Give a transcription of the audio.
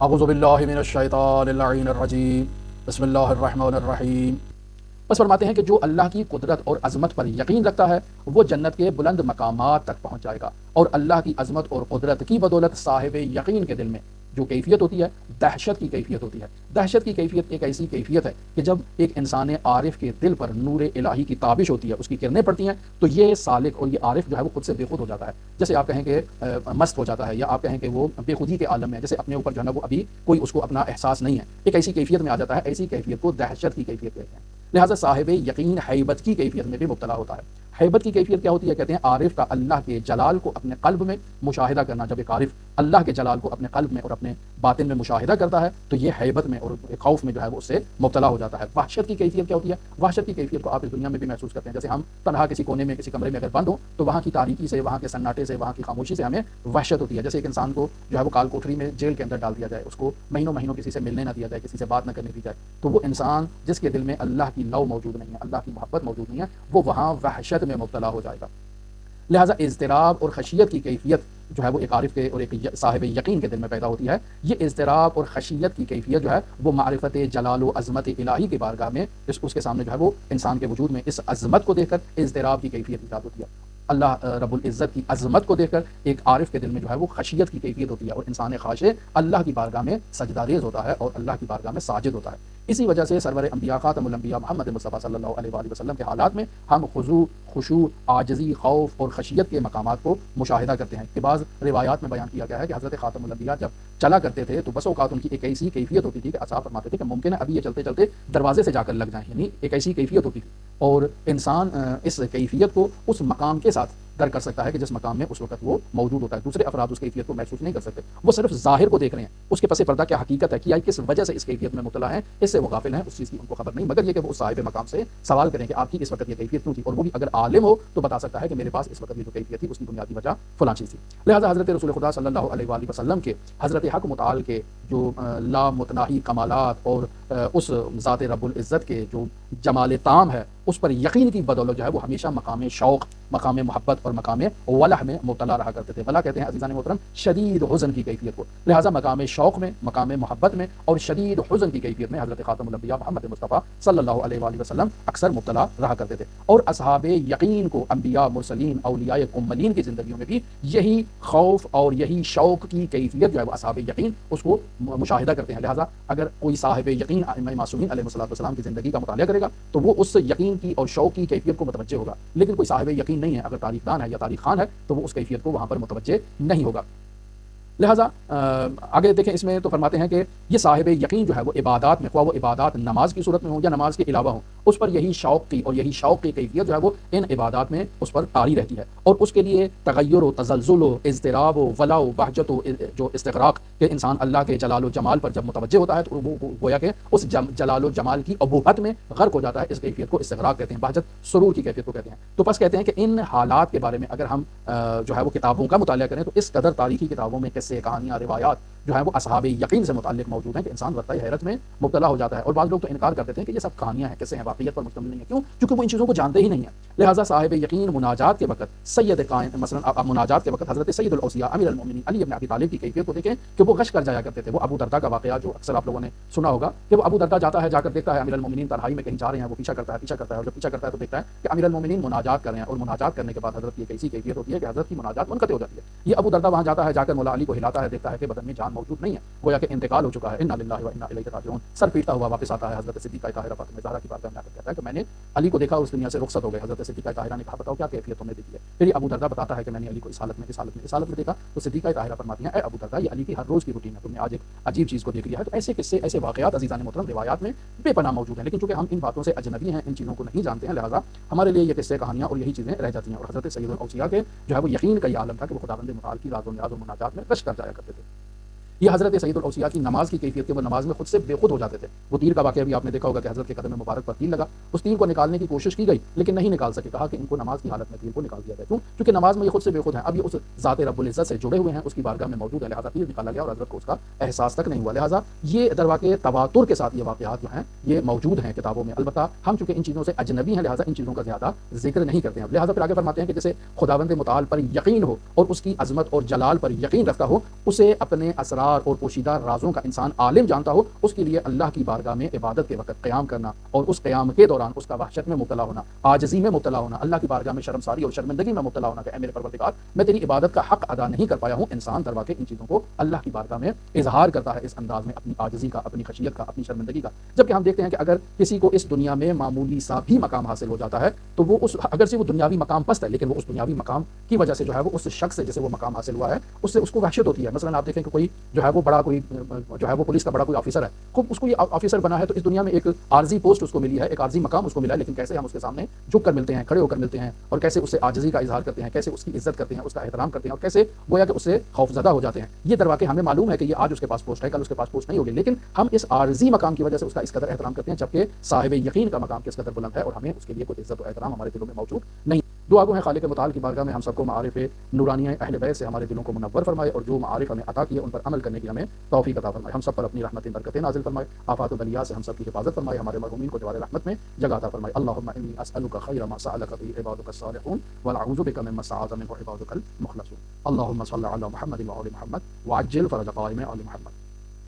اعوذ باللہ من الشیطان اللعین الرجیم بسم اللہ الرحمن الرحیم۔ بس فرماتے ہیں کہ جو اللہ کی قدرت اور عظمت پر یقین رکھتا ہے وہ جنت کے بلند مقامات تک پہنچ جائے گا، اور اللہ کی عظمت اور قدرت کی بدولت صاحب یقین کے دل میں جو کیفیت ہوتی ہے دہشت کی کیفیت ہوتی ہے۔ دہشت کی کیفیت ایک ایسی کیفیت ہے کہ جب ایک انسان عارف کے دل پر نور الہی کی تابش ہوتی ہے، اس کی کرنیں پڑتی ہیں، تو یہ سالک اور یہ عارف جو ہے وہ خود سے بے خود ہو جاتا ہے۔ جیسے آپ کہیں کہ مست ہو جاتا ہے، یا آپ کہیں کہ وہ بے خودی کے عالم میں، جیسے اپنے اوپر جو ہے نا وہ ابھی کوئی اس کو اپنا احساس نہیں ہے، ایک ایسی کیفیت میں آ جاتا ہے۔ ایسی کیفیت کو دہشت کی کیفیت کہتے ہیں۔ لہٰذا صاحب یقین ہیبت کی کیفیت میں بھی مبتلا ہوتا ہے۔ ہیبت کی کیفیت کیا ہوتی ہے؟ کہتے ہیں عارف کا اللہ کے جلال کو اپنے قلب میں مشاہدہ کرنا۔ جب ایک عارف اللہ کے جلال کو اپنے قلب میں اور اپنے باطن میں مشاہدہ کرتا ہے تو یہ ہیبت میں اور خوف میں جو ہے وہ اس سے مبتلا ہو جاتا ہے۔ وحشت کی کیفیت کیا ہوتی ہے؟ وحشت کی کیفیت کو آپ اس دنیا میں بھی محسوس کرتے ہیں۔ جیسے ہم تنہا کسی کونے میں کسی کمرے میں اگر بند ہوں تو وہاں کی تاریکی سے، وہاں کے سناٹے سے، وہاں کی خاموشی سے ہمیں وحشت ہوتی ہے۔ جیسے ایک انسان کو جو ہے وہ کال کوٹری میں جیل کے اندر ڈال دیا جائے، اس کو مہینوں مہینوں کسی سے ملنے نہ دیا جائے، کسی سے بات نہ کرنے دی جائے، تو وہ انسان جس کے دل میں اللہ کی لو موجود نہیں ہے، اللہ کی محبت موجود نہیں ہے، وہ وہاں وحشت میں مبتلا ہو جائے گا۔ لہٰذا اضطراب اور خشیت کی کیفیت جو ہے وہ ایک عارف کے اور ایک صاحب یقین کے دل میں پیدا ہوتی ہے۔ یہ اضطراب اور خشیت کی کیفیت جو ہے وہ معرفت جلال و عظمت الہی کی بارگاہ میں اس کے سامنے جو ہے وہ انسان کے وجود میں اس عظمت کو دیکھ کر اضطراب کی کیفیت ایجاد ہوتی ہے۔ اللہ رب العزت کی عظمت کو دیکھ کر ایک عارف کے دل میں جو ہے وہ خشیت کی کیفیت ہوتی ہے، اور انسان خاشع اللہ کی بارگاہ میں سجدہ ریز ہوتا ہے اور اللہ کی بارگاہ میں ساجد ہوتا ہے۔ اسی وجہ سے سرور انبیاء خاتم الانبیاء محمد مصطفیٰ صلی اللہ علیہ وآلہ وسلم کے حالات میں ہم خضوع، خشوع، عاجزی، خوف اور خشیت کے مقامات کو مشاہدہ کرتے ہیں کہ بعض روایات میں بیان کیا گیا ہے کہ حضرت خاتم الانبیاء جب چلا کرتے تھے تو بس اوقات ان کی ایک ایسی کیفیت ہوتی تھی کہ اصحاب فرماتے تھے کہ ممکن ہے ابھی یہ چلتے چلتے دروازے سے جا کر لگ جائیں، یعنی ایک ایسی کیفیت ہوتی تھی، اور انسان اس کیفیت کو اس مقام کے ساتھ در کر سکتا ہے کہ جس مقام میں اس وقت وہ موجود ہوتا ہے۔ دوسرے افراد اس کیفیت کو محسوس نہیں کر سکتے، وہ صرف ظاہر کو دیکھ رہے ہیں، اس کے پس پردہ کیا حقیقت ہے، کیا کس وجہ سے اس کیفیت میں مبتلا ہیں، اس سے وہ غافل ہیں، اس چیز کی ان کو خبر نہیں، مگر یہ کہ وہ صاحب مقام سے سوال کریں کہ آپ کی اس وقت یہ کیفیت کیوں تھی، اور وہ بھی اگر عالم ہو تو بتا سکتا ہے کہ میرے پاس اس وقت یہ جو کیفیت تھی اس کی بنیادی وجہ فلاں چیز تھی۔ لہٰذا حضرت رسول خدا صلی اللہ علیہ وآلہ وسلم کے حضرت حق متعال کے جو لامتناہی کمالات اور اس ذات رب العزت کے جو جمال تام ہے اس پر یقین کی بدولت جو ہے وہ ہمیشہ مقام شوق، مقام محبت اور مقام ولہ میں مبتلا رہا کرتے تھے۔ ولا کہتے ہیں عزیزان محترم شدید حزن کی کیفیت کو۔ لہٰذا مقام شوق میں، مقام محبت میں اور شدید حزن کی کیفیت میں حضرت خاتم الانبیاء محمد مصطفیٰ صلی اللہ علیہ وآلہ وسلم اکثر مبتلا رہا کرتے تھے، اور اصحاب یقین کو انبیاء، مرسلین، اولیاء کملین کی زندگیوں میں بھی یہی خوف اور یہی شوق کی کیفیت جو ہے وہ اصحاب یقین اس کو مشاہدہ کرتے ہیں۔ لہٰذا اگر کوئی صاحب یقین ائمہ معصومین علیہ السلام کی زندگی کا مطالعہ کرے گا تو وہ اس یقین کی اور شوق کی کیفیت کو متوجہ ہوگا، لیکن کوئی صاحب یقین نہیں ہے، اگر تاریخ دان ہے یا تاریخ خوان ہے تو وہ اس کیفیت کو وہاں پر متوجہ نہیں ہوگا۔ لہٰذا آگے دیکھیں، اس میں تو فرماتے ہیں کہ یہ صاحب یقین جو ہے وہ عبادات میں، خواہ وہ عبادات نماز کی صورت میں ہوں یا نماز کے علاوہ ہوں، اس پر یہی شوق کی اور یہی شوق کی کیفیت جو ہے وہ ان عبادات میں اس پر طاری رہتی ہے، اور اس کے لیے تغیر و تزلزل و اضطراب و ولا و بہجت و جو استغراق کہ انسان اللہ کے جلال و جمال پر جب متوجہ ہوتا ہے تو وہ گویا کہ اس جلال و جمال کی ابہت میں غرق ہو جاتا ہے۔ اس کیفیت کو استغراق کہتے ہیں، بہجت سرور کی کیفیت کو کہتے ہیں۔ تو بس کہتے ہیں کہ ان حالات کے بارے میں اگر ہم جو ہے وہ کتابوں کا مطالعہ کریں تو اس قدر تاریخی کتابوں میں قصے، کہانیاں، روایات جو ہے وہ اصحاب یقین سے متعلق موجود ہیں کہ انسان ورطۂ حیرت میں مبتلا ہو جاتا ہے۔ اور بعض لوگ تو انکار کر دیتے ہیں کہ یہ سب کہانیاں ہیں، قصے ہیں، واقعیت پر مشتمل نہیں ہے۔ کیوں؟ کیونکہ وہ ان چیزوں کو جانتے ہی نہیں ہیں۔ لہٰذا صاحب یقین مناجات کے وقت سید قائم، مثلا مناجات کے وقت حضرت سید الاوصیاء امیر المومنین علی بن ابی طالب کی کیفیت کو دیکھیں کہ وہ غش کر جایا کرتے تھے۔ وہ ابو درداء کا واقعہ جو اکثر آپ لوگوں نے سنا ہوگا کہ وہ ابو درداء جاتا ہے، جا کر دیکھتا ہے امیر المومنین تنہائی میں کہیں جا رہے ہیں، وہ پیچھا کرتا ہے اور جب پیچھا کرتا ہے تو دیکھتا ہے کہ امیر المومنین مناجات کر رہے ہیں، اور مناجات کرنے کے بعد حضرت کی ایک ایسی کیفیت ہوتی ہے کہ حضرت کی مناجات منقطع ہو جاتی ہے۔ یہ ابو درداء وہاں جاتا ہے، جا کر مولا علی کو ہلاتا ہے، دیکھتا ہے کہ بدن میں جان موجود نہیں ہے، گویا کہ انتقال ہو چکا ہے۔ انا للہ و انا الیہ راجعون، سر پیٹتا ہوا واپس آتا ہے، حضرت صدیقہ طاہرہ فاطمہ زہرا کی بارگاہ میں آ کر کہتا ہے کہ میں نے علی کو دیکھا، اس دنیا سے رخصت ہو گئے۔ حضرت صدیقہ طاہرہ نے کہا بتاؤ کیا کیفیت تم نے دیکھی ہے؟ پھر یہ ابو درداء بتاتا ہے کہ میں نے علی کو اس حالت میں دیکھا۔ تو صدیقہ طاہرہ فرماتی ہیں اے ابو درداء یہ علی کی ہر روز کی روٹین ہے، تم نے آج ایک عجیب چیز کو دیکھ لیا ہے۔ تو ایسے قصے، ایسے واقعات عزیزان محترم روایات میں بے پناہ موجود ہیں، لیکن چونکہ ہم ان باتوں سے اجنبی ہیں، ان چیزوں کو نہیں جانتے ہیں، لہٰذا ہمارے لیے یہ قصے، کہانیاں اور یہی چیزیں رہ جاتی ہیں۔ اور حضرت سید الاوصیاء کے جو ہے وہ یقین کا یہ عالم تھا کہ وہ خداوند متعال کی راز و نیاز و مناجات میں غش کر جایا کرتے تھے۔ یہ حضرت سید الاوصیاء کی نماز کی کیفیت کے، وہ نماز میں خود سے بے خود ہو جاتے تھے۔ وہ تیر کا واقعہ بھی آپ نے دیکھا ہوگا کہ حضرت کے قدم مبارک پر تیر لگا، اس تیر کو نکالنے کی کوشش کی گئی لیکن نہیں نکال سکے، کہا کہ ان کو نماز کی حالت میں تیر کو نکال دیا جائے۔ کیوں؟ کیونکہ نماز میں یہ خود سے بے خود ہیں، اب یہ اس ذات رب العزت سے جڑے ہوئے ہیں، اس کی بارگاہ میں موجود ہے، لہٰذا تیر نکالا گیا اور حضرت کو اس کا احساس تک نہیں ہوا۔ لہٰذا یہ درواقع تواتر کے ساتھ یہ واقعات جو ہیں یہ موجود ہیں کتابوں میں، البتہ ہم چونکہ ان چیزوں سے اجنبی ہیں لہٰذا ان چیزوں کا زیادہ ذکر نہیں کرتے ہیں۔ لہٰذا پھر آگے فرماتے ہیں کہ جسے خداوند متعال پر یقین ہو اور اس کی عظمت اور جلال پر یقین رکھتا ہو، اسے اپنے اسرار اسرار اور پوشیدہ رازوں کا انسان عالم جانتا ہو، اس کے لیے اللہ کی بارگاہ میں عبادت کے وقت قیام کرنا اور اس قیام کے دوران اس کا وحشت میں مبتلا ہونا، عاجزی میں مبتلا ہونا، اللہ کی بارگاہ میں شرمساری اور شرمندگی میں مبتلا ہونا کہ اے میرے پروردگار میں تیری عبادت کا حق ادا نہیں کر پایا ہوں۔ انسان در واقع ان چیزوں کو اللہ کی بارگاہ میں اظہار کرتا ہے اس انداز میں، اپنی عاجزی کا، اپنی خشیت کا، اپنی شرمندگی کا۔ جبکہ ہم دیکھتے ہیں کہ اگر کسی کو اس دنیا میں معمولی سا بھی مقام حاصل ہو جاتا ہے تو وہ اس اگرچہ وہ دنیاوی مقام پست ہے، لیکن وہ اس دنیاوی مقام کی وجہ سے جو ہے وہ اس شخص سے جسے وہ مقام حاصل ہوا ہے اس سے اس کو وحشت ہوتی ہے۔ مثلا آپ دیکھیں کہ کوئی جو ہے وہ بڑا کوئی جو ہے وہ پولیس کا بڑا کوئی آفیسر ہے، خوب اس کو یہ آفیسر بنا ہے تو اس دنیا میں ایک عارضی پوسٹ اس کو ملی ہے، ایک عارضی مقام اس کو ملا ہے، لیکن کیسے ہم اس کے سامنے جھک کر ملتے ہیں، کھڑے ہو کر ملتے ہیں، اور کیسے اس سے عاجزی کا اظہار کرتے ہیں، کیسے اس کی عزت کرتے ہیں، اس کا احترام کرتے ہیں، اور کیسے گویا کہ اس سے خوف زدہ ہو جاتے ہیں۔ یہ در واقع ہمیں معلوم ہے کہ یہ آج اس کے پاس پوسٹ ہے، کل اس کے پاس پوسٹ نہیں ہوگی، لیکن ہم اس عارضی مقام کی وجہ سے اس کا اس قدر احترام کرتے ہیں، جبکہ صاحب یقین کا مقام کس قدر بلند ہے اور ہمیں اس کے لیے کوئی عزت و احترام ہمارے دلوں میں موجود نہیں۔ دعا گو ہیں خالق متعال کی بارگاہ میں ہم سب کو معارف نورانیہ اہل بیت سے ہمارے دلوں کو منور فرمائے، اور جو معارف ہمیں عطا کیے ان پر عمل کرنے کی ہمیں توفیق عطا فرمائے۔ ہم سب پر اپنی رحمتیں برکتیں نازل فرمائے، آفات و بلیات سے ہم سب کی حفاظت فرمائے، ہمارے مرحومین کو جوار رحمت میں جگہ عطا فرمائے۔ اللهم انی اسألک خیر ما سألک به عبادک الصالحون واعوذ بک مما استعاذ منه عبادک المخلصون۔ اللهم صل علی محمد وعلى محمد وعجل فرج قائم آل محمد۔